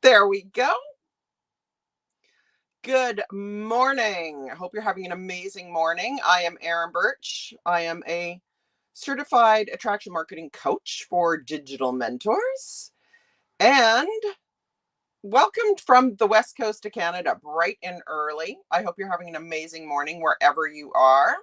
There we go. Good morning. I hope you're having an amazing morning. I am Erin Birch. I am a certified attraction marketing coach for digital mentors. And welcome from the West Coast of Canada, bright and early. I hope you're having an amazing morning wherever you are.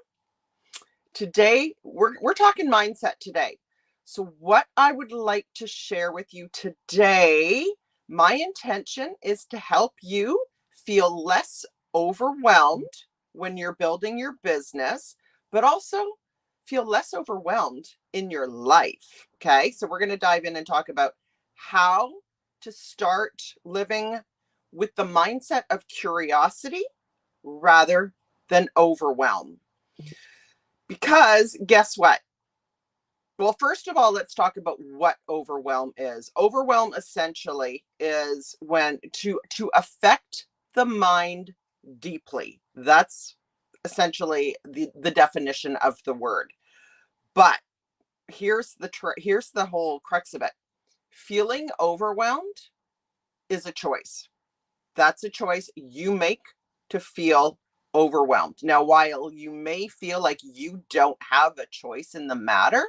Today, we're talking mindset today. So what I would like to share with you today, my intention is to help you feel less overwhelmed when you're building your business, but also feel less overwhelmed in your life. Okay, so we're going to dive in and talk about how to start living with the mindset of curiosity rather than overwhelm. Because guess what? Well, first of all, let's talk about what overwhelm is. Overwhelm essentially is when to affect the mind deeply. That's essentially the definition of the word. But here's the whole crux of it. Feeling overwhelmed is a choice. That's a choice you make to feel overwhelmed. Now, while you may feel like you don't have a choice in the matter,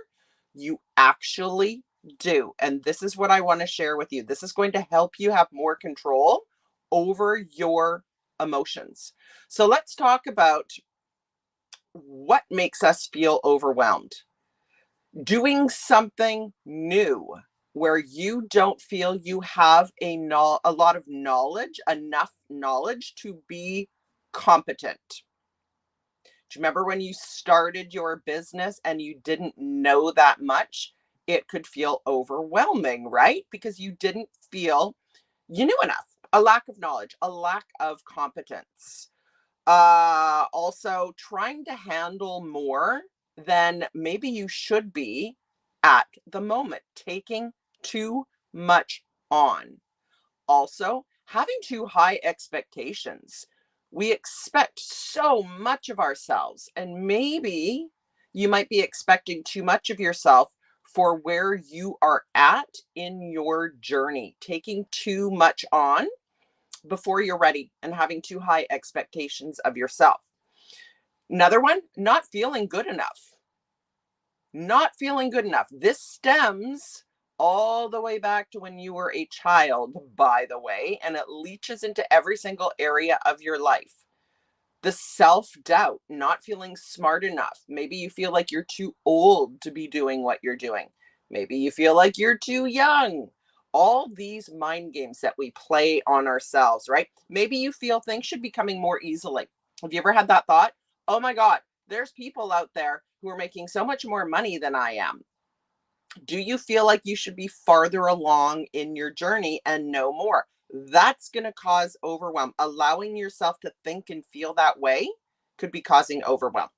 you actually do. And this is what I want to share with you. This is going to help you have more control over your emotions. So let's talk about what makes us feel overwhelmed. Doing something new where you don't feel you have a lot of knowledge, enough knowledge to be competent. Do you remember when you started your business and you didn't know that much? It could feel overwhelming, right? Because you didn't feel you knew enough, a lack of knowledge, a lack of competence. Also trying to handle more than maybe you should be at the moment, taking too much on. Also, having too high expectations. We expect so much of ourselves, and maybe you might be expecting too much of yourself for where you are at in your journey, taking too much on before you're ready and having too high expectations of yourself. Another one, not feeling good enough. Not feeling good enough. This stems all the way back to when you were a child, by the way, and it leaches into every single area of your life. The self-doubt, not feeling smart enough. Maybe you feel like you're too old to be doing what you're doing. Maybe you feel like you're too young. All these mind games that we play on ourselves, right? Maybe you feel things should be coming more easily. Have you ever had that thought? Oh my God, there's people out there who are making so much more money than I am. Do you feel like you should be farther along in your journey and know more? That's going to cause overwhelm. Allowing yourself to think and feel that way could be causing overwhelm.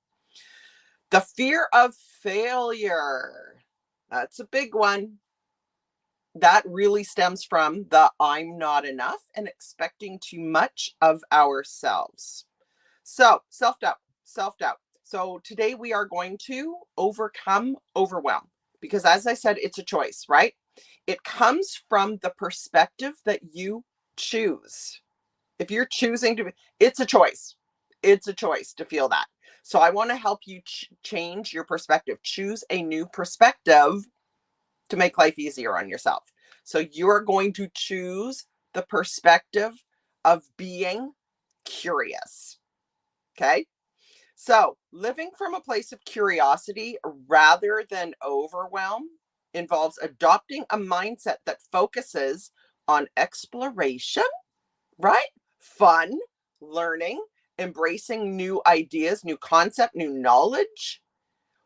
The fear of failure. That's a big one. That really stems from the I'm not enough and expecting too much of ourselves. So, self-doubt, self-doubt. So, today we are going to overcome overwhelm because, as I said, it's a choice, right? It comes from the perspective that you choose. If you're choosing to, it's a choice. It's a choice to feel that. So, I want to help you change your perspective, choose a new perspective to make life easier on yourself. So, you're going to choose the perspective of being curious. Okay. So, living from a place of curiosity rather than overwhelm involves adopting a mindset that focuses on exploration, right? Fun, learning, embracing new ideas, new concept, new knowledge.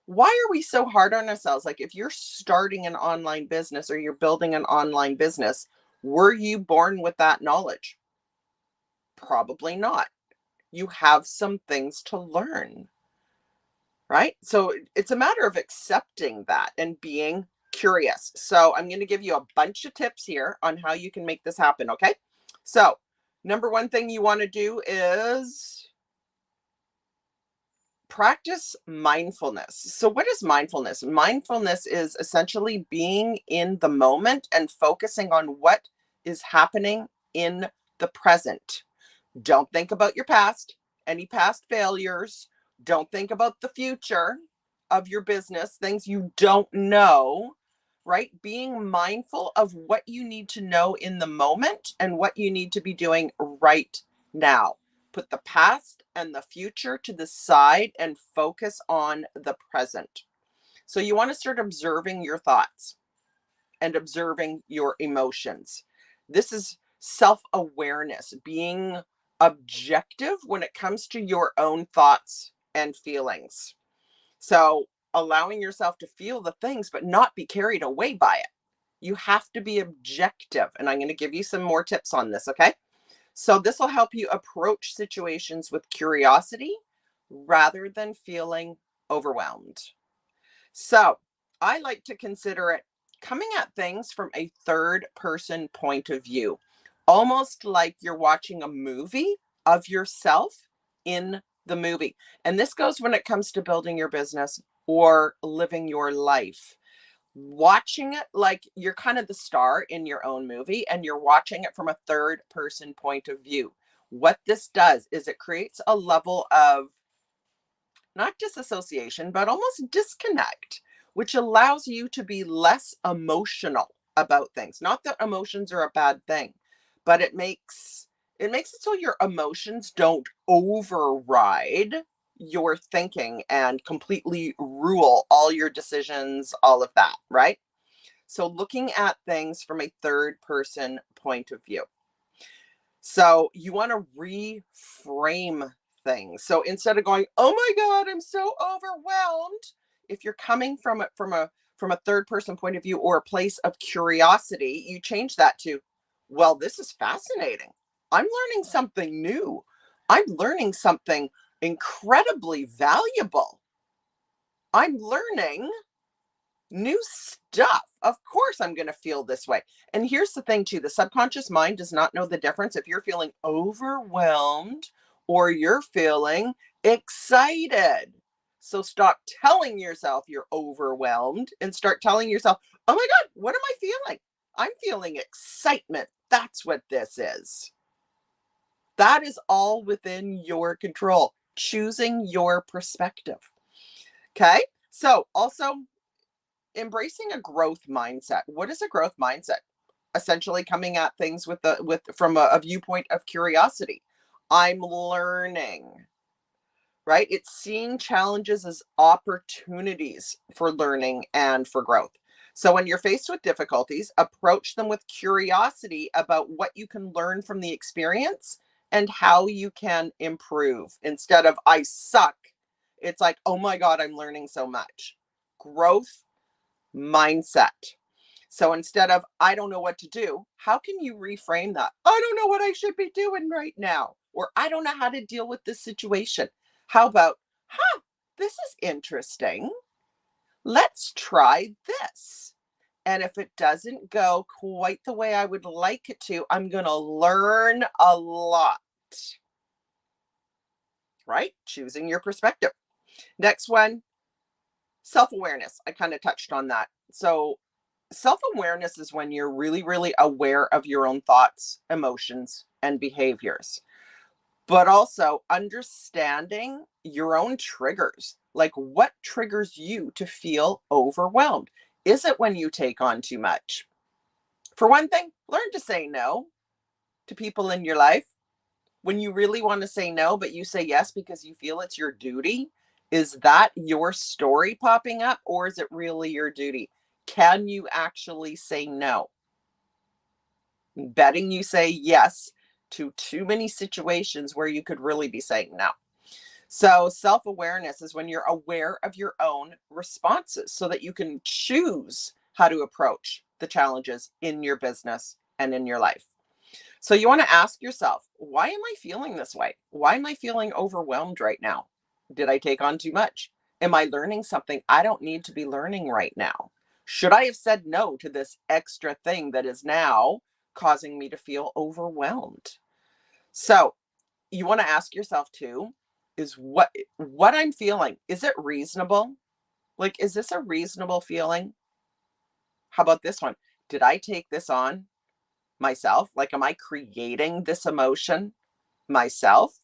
Why are we so hard on ourselves? Like, if you're starting an online business or you're building an online business, were you born with that knowledge? Probably not. You have some things to learn, right? So it's a matter of accepting that and being curious. So I'm going to give you a bunch of tips here on how you can make this happen. Okay. So, number one thing you want to do is practice mindfulness. So, what is mindfulness? Mindfulness is essentially being in the moment and focusing on what is happening in the present. Don't think about your past, any past failures. Don't think about the future of your business, things you don't know, right? Being mindful of what you need to know in the moment and what you need to be doing right now. Put the past and the future to the side and focus on the present. So you want to start observing your thoughts and observing your emotions. This is self-awareness, being objective when it comes to your own thoughts and feelings. So allowing yourself to feel the things, but not be carried away by it. You have to be objective. And I'm going to give you some more tips on this, okay? So this will help you approach situations with curiosity rather than feeling overwhelmed. So I like to consider it coming at things from a third person point of view, almost like you're watching a movie of yourself in the movie. And this goes when it comes to building your business or living your life. Watching it like you're kind of the star in your own movie and you're watching it from a third person point of view. What this does is it creates a level of not disassociation, but almost disconnect, which allows you to be less emotional about things. Not that emotions are a bad thing, but it makes it so your emotions don't override your thinking and completely rule all your decisions, all of that, right? So looking at things from a third person point of view. So you want to reframe things. So instead of going, "Oh my God, I'm so overwhelmed," if you're coming from a third person point of view or a place of curiosity, you change that to, "Well, this is fascinating. I'm learning something new. I'm learning something incredibly valuable. I'm learning new stuff. Of course, I'm going to feel this way." And here's the thing, too, the subconscious mind does not know the difference if you're feeling overwhelmed or you're feeling excited. So stop telling yourself you're overwhelmed and start telling yourself, "Oh my God, what am I feeling? I'm feeling excitement. That's what this is." That is all within your control, choosing your perspective. Okay. So also, embracing a growth mindset. What is a growth mindset? Essentially coming at things with from a viewpoint of curiosity. I'm learning, right? It's seeing challenges as opportunities for learning and for growth. So when you're faced with difficulties, approach them with curiosity about what you can learn from the experience and how you can improve. Instead of "I suck," it's like, "Oh my God, I'm learning so much." Growth mindset. So instead of "I don't know what to do," how can you reframe that? "I don't know what I should be doing right now," or "I don't know how to deal with this situation." How about, "This is interesting. Let's try this. And if it doesn't go quite the way I would like it to, I'm going to learn a lot." Right? Choosing your perspective. Next one, self awareness. I kind of touched on that. So self-awareness is when you're really, really aware of your own thoughts, emotions, and behaviors, but also understanding your own triggers. Like, what triggers you to feel overwhelmed? Is it when you take on too much? For one thing, learn to say no to people in your life. When you really want to say no, but you say yes because you feel it's your duty, is that your story popping up or is it really your duty? Can you actually say no? Betting you say yes to too many situations where you could really be saying no. So, self awareness is when you're aware of your own responses so that you can choose how to approach the challenges in your business and in your life. So, you want to ask yourself, why am I feeling this way? Why am I feeling overwhelmed right now? Did I take on too much? Am I learning something I don't need to be learning right now? Should I have said no to this extra thing that is now causing me to feel overwhelmed? So, you want to ask yourself too, is what I'm feeling, is it reasonable? Like, is this a reasonable feeling? How about this one? Did I take this on? myself? Like, am I creating this emotion myself?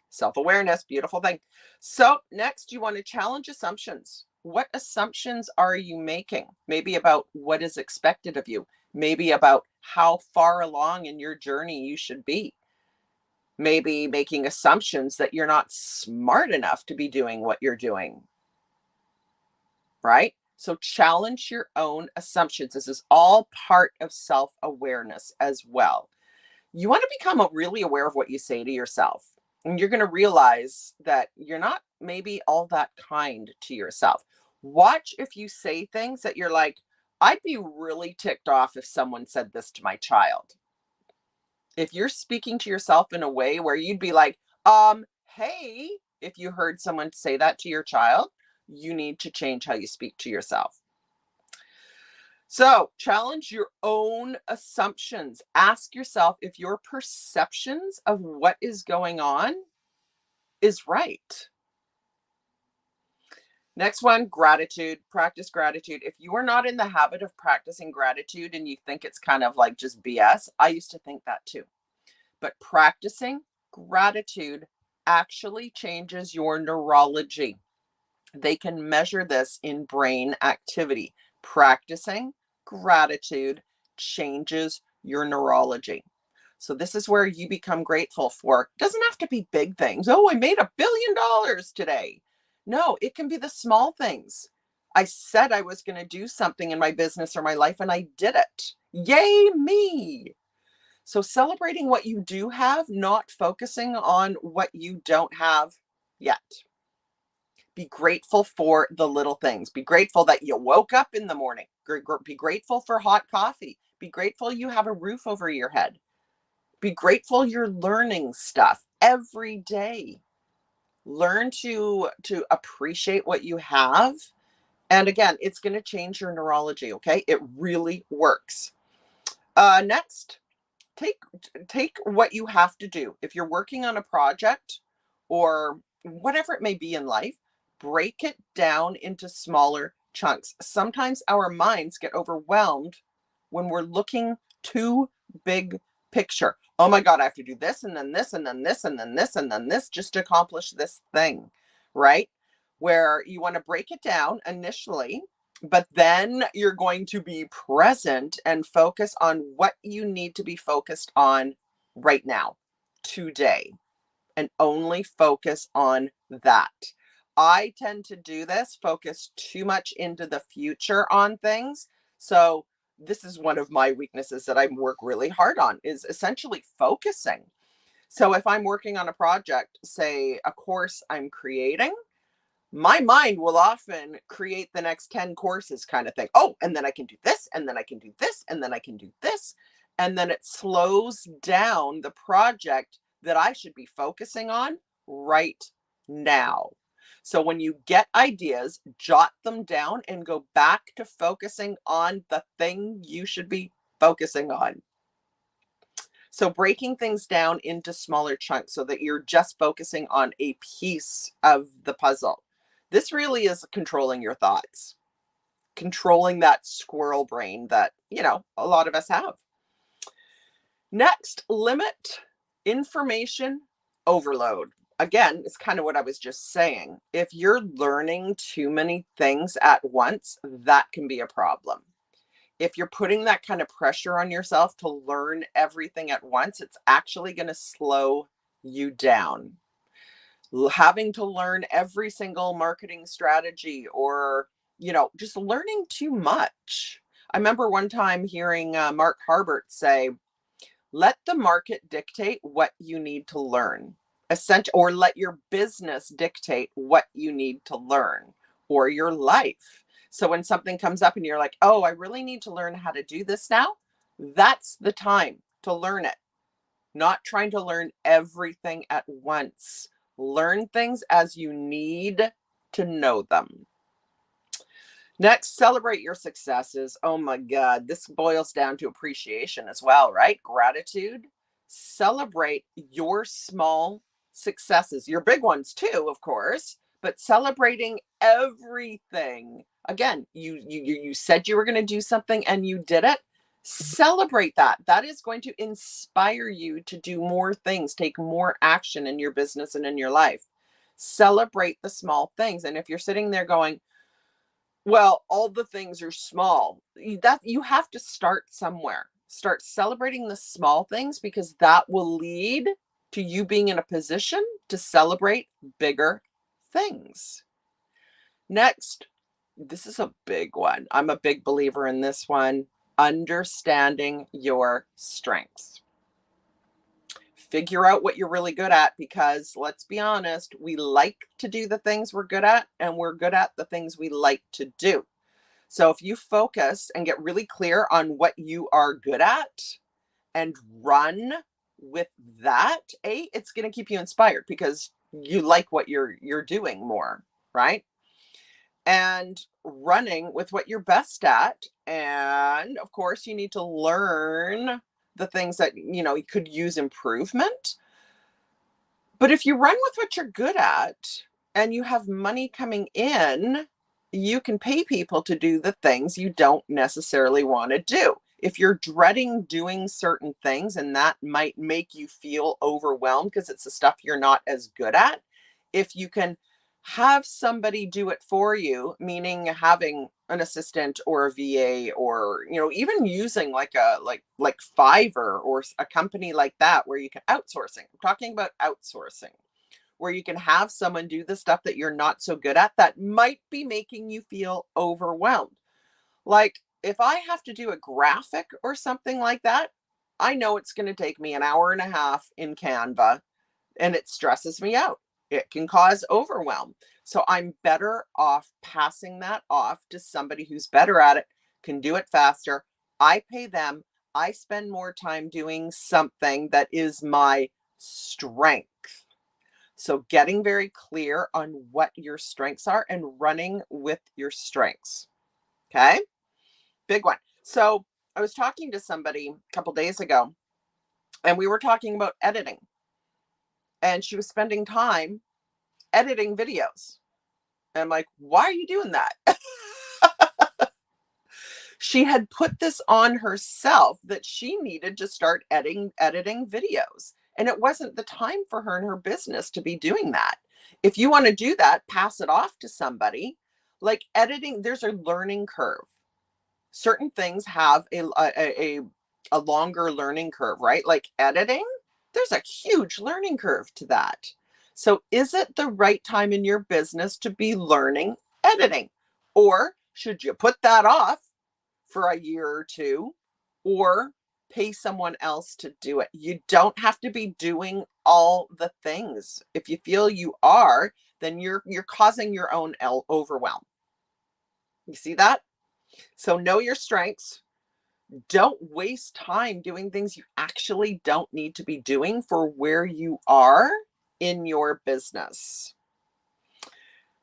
Self-awareness, beautiful thing. So next, you want to challenge assumptions. What assumptions are you making? Maybe about what is expected of you, maybe about how far along in your journey you should be, maybe making assumptions that you're not smart enough to be doing what you're doing, right? So challenge your own assumptions. This is all part of self-awareness as well. You want to become really aware of what you say to yourself. And you're going to realize that you're not maybe all that kind to yourself. Watch if you say things that you're like, I'd be really ticked off if someone said this to my child. If you're speaking to yourself in a way where you'd be like, hey, if you heard someone say that to your child, you need to change how you speak to yourself. So challenge your own assumptions. Ask yourself if your perceptions of what is going on is right. Next one, gratitude. Practice gratitude. If you are not in the habit of practicing gratitude and you think it's kind of like just BS, I used to think that too. But practicing gratitude actually changes your neurology. They can measure this in brain activity. Practicing gratitude changes your neurology. So this is where you become grateful for. It doesn't have to be big things. Oh, I made $1 billion today. No, it can be the small things. I said I was going to do something in my business or my life and I did it. Yay me. So celebrating what you do have, not focusing on what you don't have yet. Be grateful for the little things. Be grateful that you woke up in the morning. Be grateful for hot coffee. Be grateful you have a roof over your head. Be grateful you're learning stuff every day. Learn to appreciate what you have. And again, it's going to change your neurology, okay? It really works. Next, take what you have to do. If you're working on a project or whatever it may be in life, break it down into smaller chunks. Sometimes our minds get overwhelmed when we're looking too big picture. Oh my God, I have to do this and then this and then this and then this and then this just to accomplish this thing, right? Where you want to break it down initially, but then you're going to be present and focus on what you need to be focused on right now, today, and only focus on that. I tend to do this, focus too much into the future on things. So this is one of my weaknesses that I work really hard on, is essentially focusing. So if I'm working on a project, say a course I'm creating, my mind will often create the next 10 courses kind of thing. Oh, and then I can do this, and then I can do this, and then I can do this. And then it slows down the project that I should be focusing on right now. So when you get ideas, jot them down and go back to focusing on the thing you should be focusing on. So breaking things down into smaller chunks so that you're just focusing on a piece of the puzzle. This really is controlling your thoughts, controlling that squirrel brain that, a lot of us have. Next, limit information overload. Again, it's kind of what I was just saying. If you're learning too many things at once, that can be a problem. If you're putting that kind of pressure on yourself to learn everything at once, it's actually going to slow you down. Having to learn every single marketing strategy or, just learning too much. I remember one time hearing Mark Harbert say, let the market dictate what you need to learn, or let your business dictate what you need to learn, or your life. So when something comes up and you're like, oh, I really need to learn how to do this now, that's the time to learn it. Not trying to learn everything at once. Learn things as you need to know them. Next, celebrate your successes. Oh my God, this boils down to appreciation as well, right? Gratitude. Celebrate your small successes, your big ones too, of course, but celebrating everything. Again, you said you were going to do something and you did it. Celebrate that. That is going to inspire you to do more things, take more action in your business and in your life. Celebrate the small things. And if you're sitting there going, well, all the things are small, that you have to start somewhere. Start celebrating the small things, because that will lead to you being in a position to celebrate bigger things. Next, this is a big one. I'm a big believer in this one. Understanding your strengths. Figure out what you're really good at, because let's be honest, we like to do the things we're good at, and we're good at the things we like to do. So if you focus and get really clear on what you are good at and run with that, it's going to keep you inspired because you like what you're doing more, right? And running with what you're best at. And of course, you need to learn the things that, you could use improvement. But if you run with what you're good at and you have money coming in, you can pay people to do the things you don't necessarily want to do. If you're dreading doing certain things and that might make you feel overwhelmed because it's the stuff you're not as good at, if you can have somebody do it for you, meaning having an assistant or a VA, or even using like Fiverr or a company like that where you can outsourcing. I'm talking about outsourcing, where you can have someone do the stuff that you're not so good at that might be making you feel overwhelmed. Like if I have to do a graphic or something like that, I know it's going to take me an hour and a half in Canva, and it stresses me out. It can cause overwhelm. So I'm better off passing that off to somebody who's better at it, can do it faster. I pay them. I spend more time doing something that is my strength. So getting very clear on what your strengths are and running with your strengths. Okay. Big one. So I was talking to somebody a couple days ago, and we were talking about editing, and she was spending time editing videos. And I'm like, why are you doing that? She had put this on herself that she needed to start editing videos. And it wasn't the time for her in her business to be doing that. If you want to do that, pass it off to somebody. Like editing, there's a learning curve. Certain things have a longer learning curve, right? Like editing, there's a huge learning curve to that. So is it the right time in your business to be learning editing? Or should you put that off for a year or two, or pay someone else to do it? You don't have to be doing all the things. If you feel you are, then you're causing your own overwhelm. You see that? So know your strengths. Don't waste time doing things you actually don't need to be doing for where you are in your business.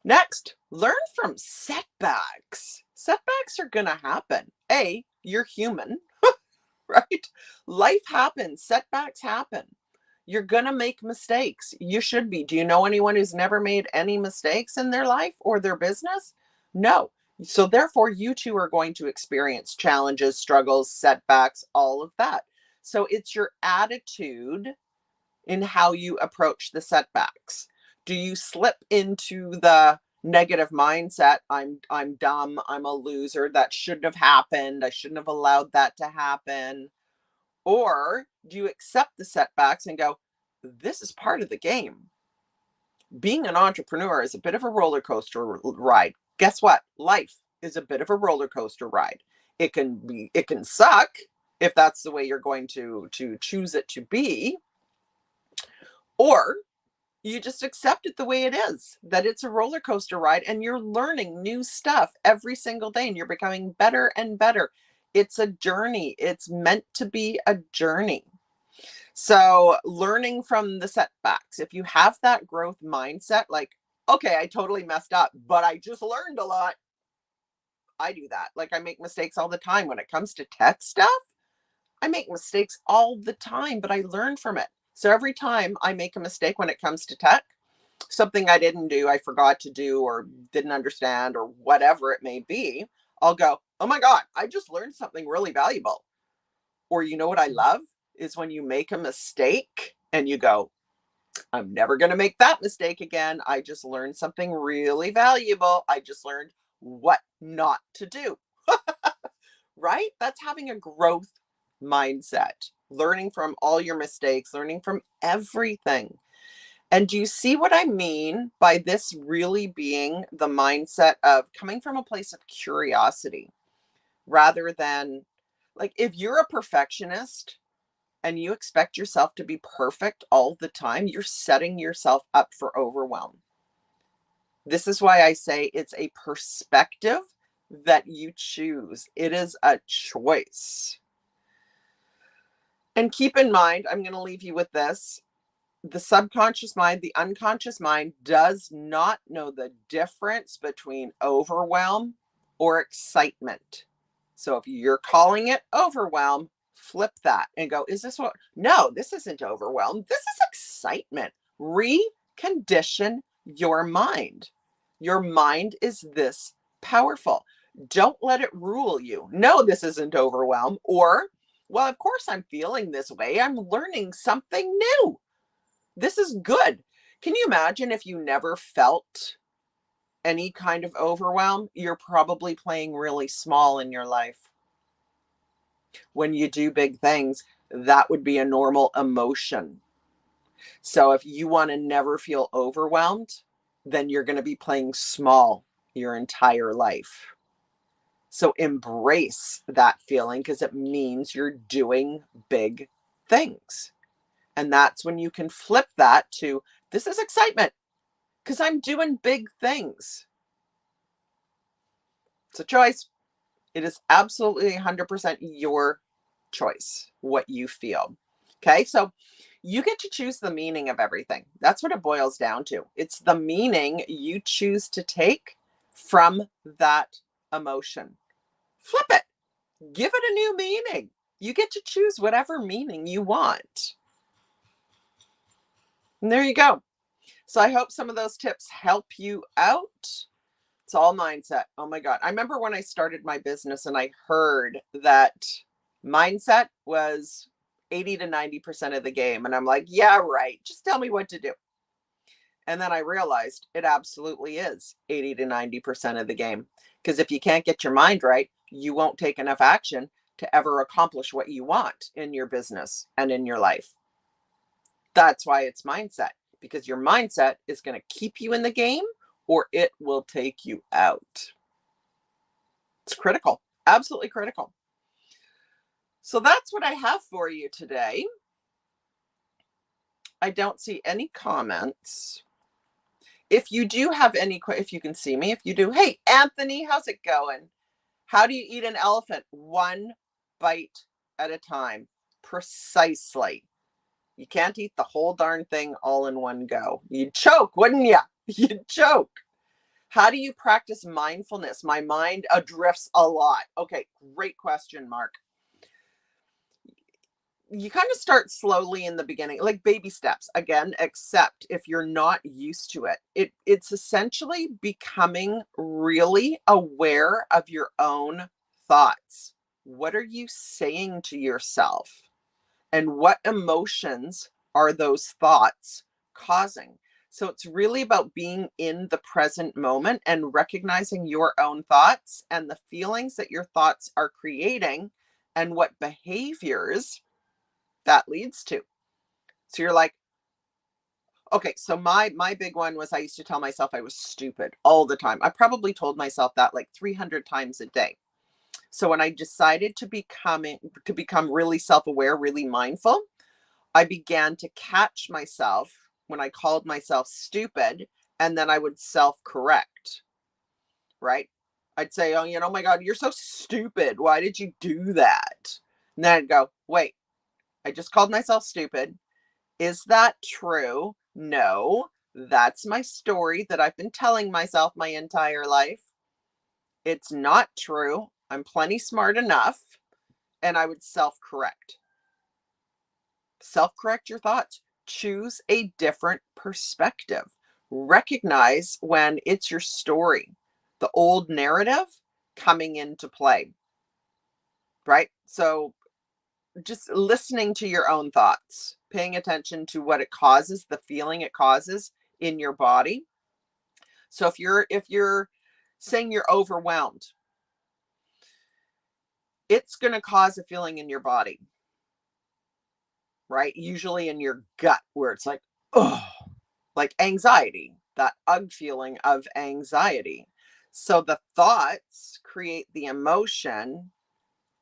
Next, learn from setbacks. Setbacks are going to happen. You're human, right? Life happens, setbacks happen. You're going to make mistakes. You should be. Do you know anyone who's never made any mistakes in their life or their business? No. So therefore, you too are going to experience challenges, struggles, setbacks, all of that. So it's your attitude in how you approach the setbacks. Do you slip into the negative mindset? I'm dumb, I'm a loser, that shouldn't have happened, I shouldn't have allowed that to happen? Or do you accept the setbacks and go, this is part of the game? Being an entrepreneur is a bit of a roller coaster ride. Guess what? Life is a bit of a roller coaster ride. It can suck if that's the way you're going to choose it to be, or you just accept it the way it is, that it's a roller coaster ride and you're learning new stuff every single day and you're becoming better and better. It's a journey. It's meant to be a journey. So learning from the setbacks, if you have that growth mindset, like, okay, I totally messed up, but I just learned a lot. I do that. Like I make mistakes all the time when it comes to tech stuff. I make mistakes all the time, but I learn from it. So every time I make a mistake when it comes to tech, something I didn't do, I forgot to do, or didn't understand, or whatever it may be, I'll go, oh my God, I just learned something really valuable. Or you know what I love is when you make a mistake and you go, I'm never going to make that mistake again. I just learned something really valuable. I just learned what not to do, right? That's having a growth mindset, learning from all your mistakes, learning from everything. And do you see what I mean by this really being the mindset of coming from a place of curiosity rather than, like, if you're a perfectionist and you expect yourself to be perfect all the time, you're setting yourself up for overwhelm. This is why I say it's a perspective that you choose. It is a choice. And keep in mind, I'm going to leave you with this. The subconscious mind, the unconscious mind does not know the difference between overwhelm or excitement. So if you're calling it overwhelm, flip that and go, is this what? No, this isn't overwhelm. This is excitement. Recondition your mind. Your mind is this powerful. Don't let it rule you. No, this isn't overwhelm. Or, well, of course I'm feeling this way. I'm learning something new. This is good. Can you imagine if you never felt any kind of overwhelm? You're probably playing really small in your life. When you do big things, that would be a normal emotion. So if you want to never feel overwhelmed, then you're going to be playing small your entire life. So embrace that feeling because it means you're doing big things. And that's when you can flip that to, this is excitement because I'm doing big things. It's a choice. It is absolutely 100% your choice, what you feel. Okay. So you get to choose the meaning of everything. That's what it boils down to. It's the meaning you choose to take from that emotion. Flip it, give it a new meaning. You get to choose whatever meaning you want. And there you go. So I hope some of those tips help you out. It's all mindset. Oh my God. I remember when I started my business and I heard that mindset was 80 to 90% of the game. And I'm like, yeah, right. Just tell me what to do. And then I realized it absolutely is 80 to 90% of the game. Because if you can't get your mind right, you won't take enough action to ever accomplish what you want in your business and in your life. That's why it's mindset, because your mindset is going to keep you in the game or it will take you out. It's critical, absolutely critical. So that's what I have for you today. I don't see any comments. If you do have any, if you can see me, if you do, hey, Anthony, how's it going? How do you eat an elephant? One bite at a time. Precisely. You can't eat the whole darn thing all in one go. You'd choke, wouldn't you? You'd choke. How do you practice mindfulness? My mind drifts a lot. Okay, great question, Mark. You kind of start slowly in the beginning, like baby steps. Again, except if you're not used to it. It's essentially becoming really aware of your own thoughts. What are you saying to yourself? And what emotions are those thoughts causing? So it's really about being in the present moment and recognizing your own thoughts and the feelings that your thoughts are creating and what behaviors that leads to. So you're like, okay, so my big one was I used to tell myself I was stupid all the time. I probably told myself that like 300 times a day. So when I decided to become really self-aware, really mindful, I began to catch myself when I called myself stupid, and then I would self-correct, right? I'd say, oh, my God, you're so stupid. Why did you do that? And then I'd go, wait, I just called myself stupid. Is that true? No, that's my story that I've been telling myself my entire life. It's not true. I'm plenty smart enough. And I would self-correct. Self-correct your thoughts. Choose a different perspective. Recognize when it's your story, the old narrative coming into play, right? So just listening to your own thoughts, paying attention to what it causes, the feeling it causes in your body. So if you're saying you're overwhelmed, it's going to cause a feeling in your body, right? Usually in your gut where it's like, oh, like anxiety, that ugh feeling of anxiety. So the thoughts create the emotion,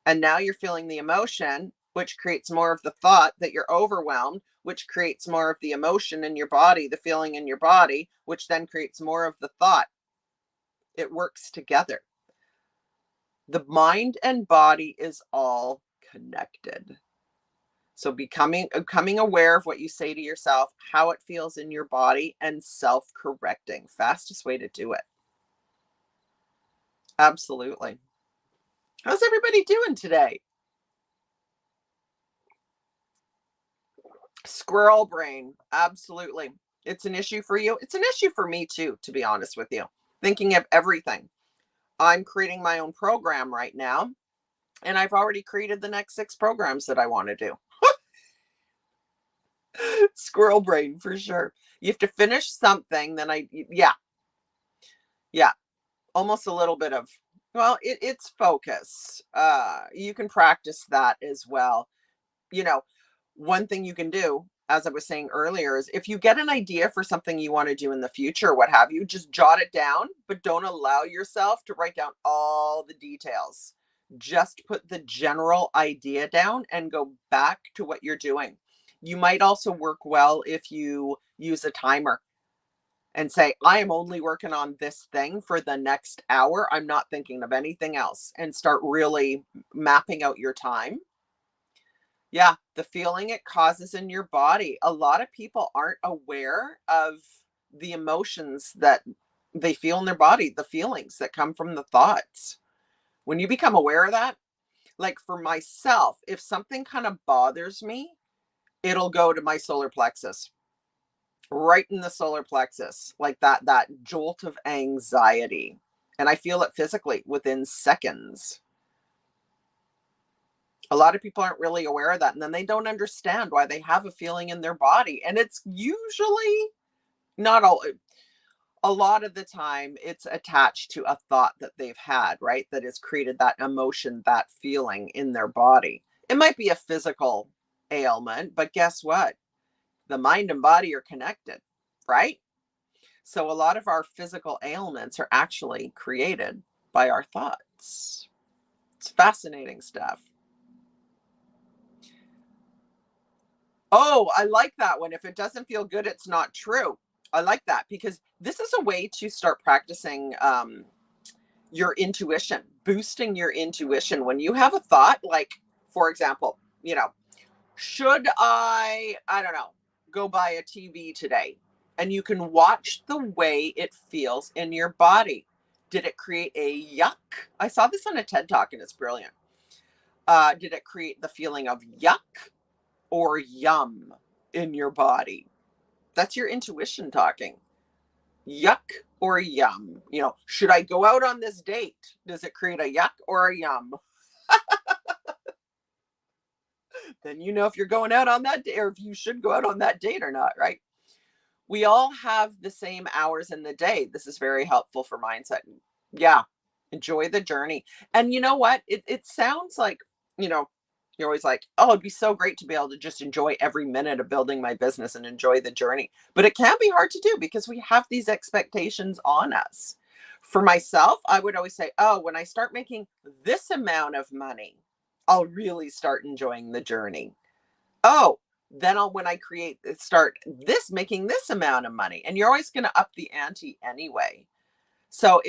and now you're feeling the emotion, which creates more of the thought that you're overwhelmed, which creates more of the emotion in your body, the feeling in your body, which then creates more of the thought. It works together. The mind and body is all connected. So becoming aware of what you say to yourself, how it feels in your body, and self-correcting. Fastest way to do it. Absolutely. How's everybody doing today? Squirrel brain. Absolutely. It's an issue for you. It's an issue for me too, to be honest with you. Thinking of everything. I'm creating my own program right now, and I've already created the next 6 programs that I want to do. Squirrel brain for sure. You have to finish something, then yeah, yeah, almost a little bit of, well, it's focus. You can practice that as well. You know, one thing you can do, as I was saying earlier, is if you get an idea for something you want to do in the future, what have you, just jot it down, but don't allow yourself to write down all the details. Just put the general idea down and go back to what you're doing. You might also work well if you use a timer and say, I am only working on this thing for the next hour. I'm not thinking of anything else, and start really mapping out your time. Yeah, the feeling it causes in your body. A lot of people aren't aware of the emotions that they feel in their body, the feelings that come from the thoughts. When you become aware of that, like for myself, if something kind of bothers me, it'll go to my solar plexus, right in the solar plexus, like that jolt of anxiety. And I feel it physically within seconds. A lot of people aren't really aware of that, and then they don't understand why they have a feeling in their body. And it's usually not all, a lot of the time, it's attached to a thought that they've had, right? That has created that emotion, that feeling in their body. It might be a physical ailment, but guess what? The mind and body are connected, right? So a lot of our physical ailments are actually created by our thoughts. It's fascinating stuff. Oh, I like that one. If it doesn't feel good, it's not true. I like that because this is a way to start practicing your intuition, boosting your intuition. When you have a thought, like, for example, should I don't know, go buy a TV today? And you can watch the way it feels in your body. Did it create a yuck? I saw this on a TED Talk and it's brilliant. Did it create the feeling of yuck or yum in your body? That's your intuition talking. Yuck or yum? Should I go out on this date? Does it create a yuck or a yum? Then you know if you're going out on that day or if you should go out on that date or not, right? We all have the same hours in the day. This is very helpful for mindset. Yeah, enjoy the journey. And you know what? It sounds like, you know, you're always like, oh, it'd be so great to be able to just enjoy every minute of building my business and enjoy the journey. But it can be hard to do because we have these expectations on us. For myself, I would always say, oh, when I start making this amount of money, I'll really start enjoying the journey. Oh, then when I start making this amount of money, and you're always going to up the ante anyway. So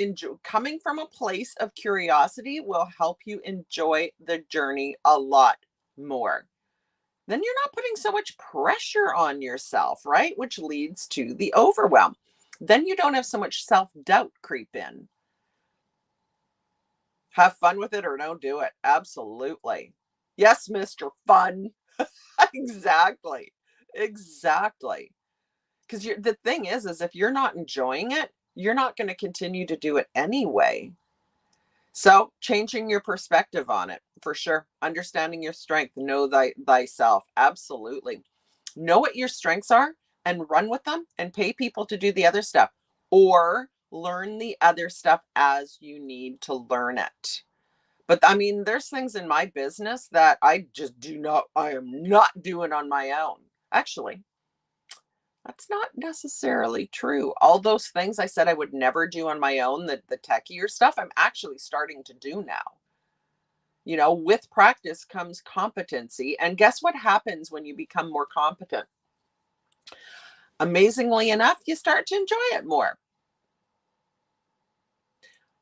coming from a place of curiosity will help you enjoy the journey a lot more. Then you're not putting so much pressure on yourself, right? Which leads to the overwhelm. Then you don't have so much self-doubt creep in. Have fun with it or don't do it. Absolutely. Yes, Mr. Fun. Exactly. Exactly. Because the thing is if you're not enjoying it, you're not going to continue to do it anyway. So changing your perspective on it. for sure. Understanding your strength, know thyself. Absolutely. Know what your strengths are and run with them and pay people to do the other stuff, or learn the other stuff as you need to learn it. But I mean, there's things in my business that I am not doing on my own. Actually, that's not necessarily true. All those things I said I would never do on my own, the techier stuff, I'm actually starting to do now. With practice comes competency. And guess what happens when you become more competent? Amazingly enough, you start to enjoy it more.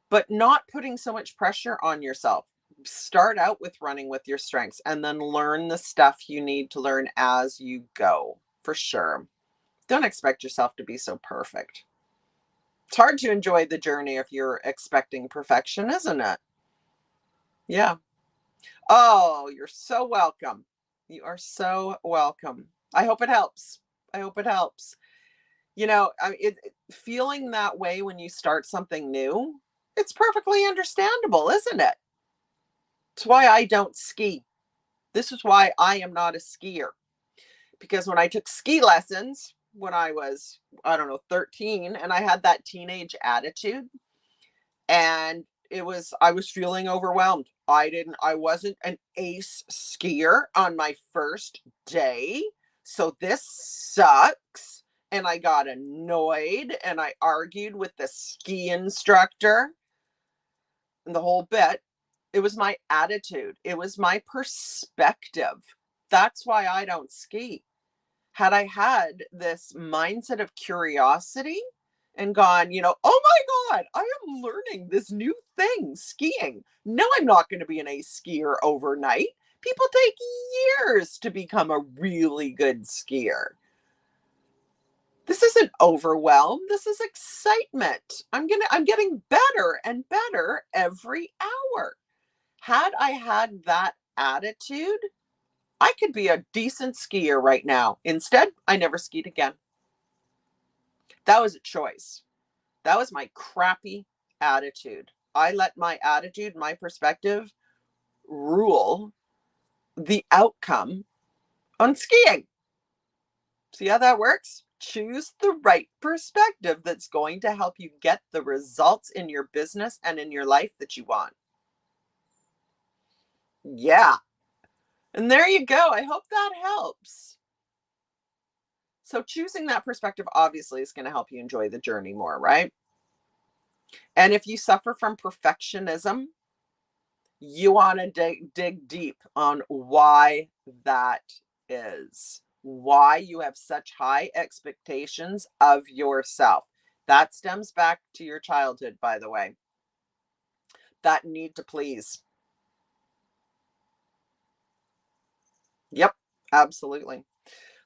But not putting so much pressure on yourself. Start out with running with your strengths and then learn the stuff you need to learn as you go, for sure. Don't expect yourself to be so perfect. It's hard to enjoy the journey if you're expecting perfection, isn't it? Yeah. Oh, you're so welcome. You are so welcome. I hope it helps. I hope it helps. Feeling that way when you start something new, it's perfectly understandable, isn't it? It's why I don't ski. This is why I am not a skier. Because when I took ski lessons when I was, I don't know, 13, and I had that teenage attitude, and I was feeling overwhelmed. I wasn't an ace skier on my first day. So this sucks. And I got annoyed and I argued with the ski instructor and the whole bit. It was my attitude. It was my perspective. That's why I don't ski. Had I had this mindset of curiosity and gone, oh my God, I am learning this new thing, skiing. No, I'm not going to be an ace skier overnight. People take years to become a really good skier. This isn't overwhelm. This is excitement. I'm getting better and better every hour. Had I had that attitude, I could be a decent skier right now. Instead, I never skied again. That was a choice. That was my crappy attitude. I let my attitude, my perspective rule the outcome on skiing. See how that works? Choose the right perspective that's going to help you get the results in your business and in your life that you want. Yeah. And there you go. I hope that helps. So choosing that perspective obviously is going to help you enjoy the journey more, right? And if you suffer from perfectionism, you want to dig deep on why that is, why you have such high expectations of yourself. That stems back to your childhood, by the way. That need to please. Yep, absolutely.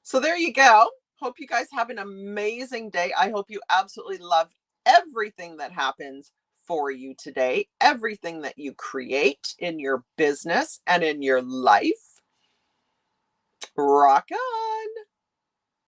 So there you go. Hope you guys have an amazing day. I hope you absolutely love everything that happens for you today, everything that you create in your business and in your life. Rock on.